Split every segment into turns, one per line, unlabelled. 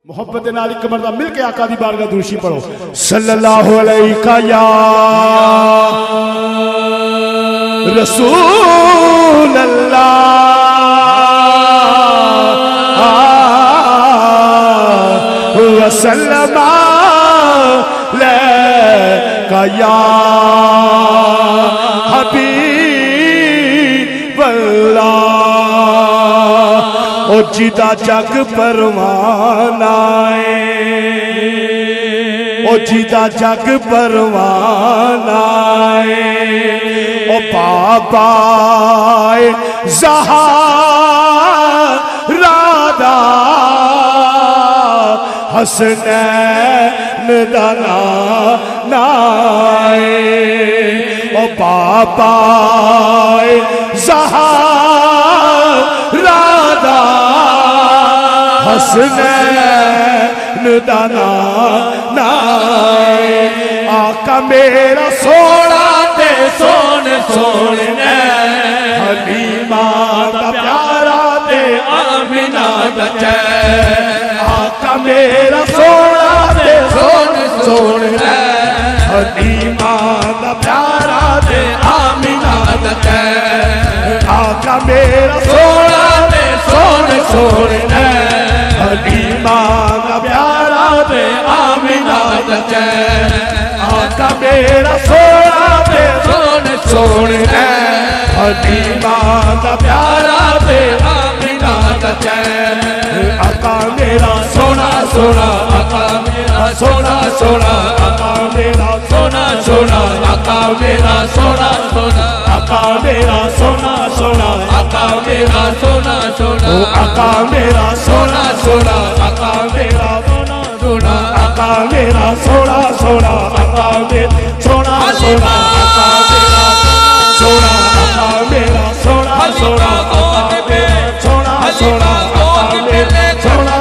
मोहब्बत नाल एक मरदा मिल के आका दी बारगाह दूशी पढ़ो सल्लल्लाहु अलैका या रसूल अल्लाह वसल्लम अलैका या हबीब अल्लाह ओ जिदा जग परवाना है ओ जिदा जग परवाना है ओ बाबा ज़हरा दा हसनैन दा नाम ओ बाबा ज़हरा दा हसनैन दा नाम आका मेरा सोना ते सोने सोने हलीमा दा प्यारा ते आमिना दा चैन आका मेरा सोना ते सोने सोने हलीमा दा प्यारा ते आमिना दा चैन आका मेरा सोना ते सोने सोने हलीमा दा प्यारा ते आमिना दा चैन आका मेरा सोना ते सोने सोने हलीमा दा प्यारा ते आमिना दा चैन आका मेरा सोना सोना आका मेरा सोना सोना आका मेरा सोना सोना आका मेरा सोना सोना आका मेरा सोना सोना आका मेरा सोना सोना आका मेरा सोना सोना आका मेरा सोना सोना आका मेरा सोना सोना आका मेरा सोना सोना आका मेरा सोना आका मेरा सोना सोना आका मेरा सोना सोना आका मेरा सोना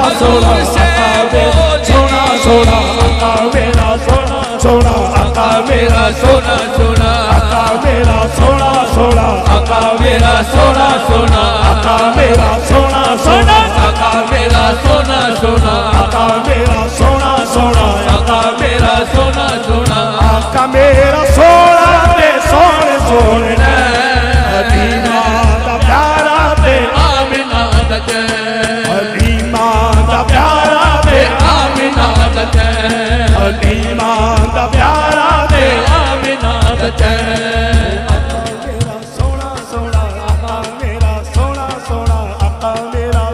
सोना आका मेरा सोना सोना आका मेरा सोना सोना आका मेरा सोना सोना आका मेरा सोना सोना आका मेरा सोना सोना आका मेरा सोना सोना आका मेरा सोना सोना आका मेरा सोना सोना आका मेरा सोना सोना आका मेरा सोना ते सोने सोने हलीमा दा प्यारा ते आमिना दा चैन हलीमा दा प्यारा ते आमिना दा चैन हलीमा दा प्यारा ते आमिना दा चैन मेरा सोना सोना आका मेरा सोना सोना आका मेरा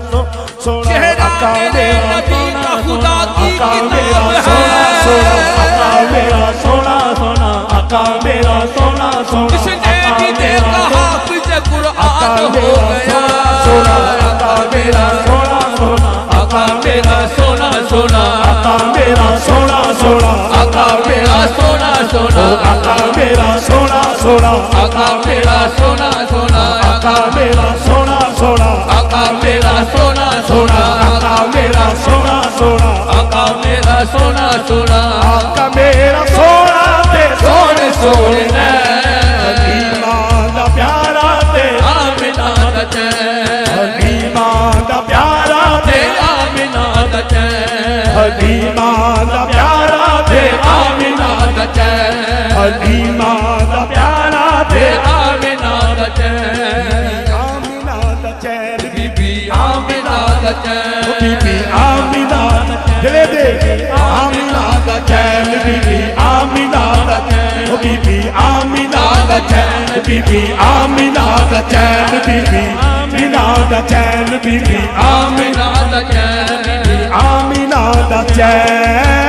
सोना आका मेरा सोना खुदा की किताब है आका मेरा सोना सोना आका मेरा सोना सोना
जिसने भी देखा हाफिज़ कुरान हो गया
आका मेरा सोना सोना आका मेरा सोना सोना आका मेरा सोना सोना
आका मेरा सोना सोना
आका मेरा सोना सोना
आका मेरा सोना सोना
आका मेरा सोना सोना
आका मेरा सोना सोना
आका मेरा सोना सोना
आका मेरा सोना सोना
आका मेरा सोना ते सोने सोने
हलीमा
दा प्यारा ते
आमिना दा चैन
हलीमा दा प्यारा ते
आमिना दा चैन
हलीमा दा प्यारा ते
आमिना दा चैन
हलीमा दा प्यारा ते
आमिना दा चैन
आमिना दा चैन
बीबी आमिना दा चैन
बीबी आमिना दिले दे आमिना दा चैन बीबी आमिना दा चैन बीबी आमिना दा चैन बीबी आमिना दा चैन बीबी आमिना दा चैन बीबी
आमिना दा चैन
आमिना दा चैन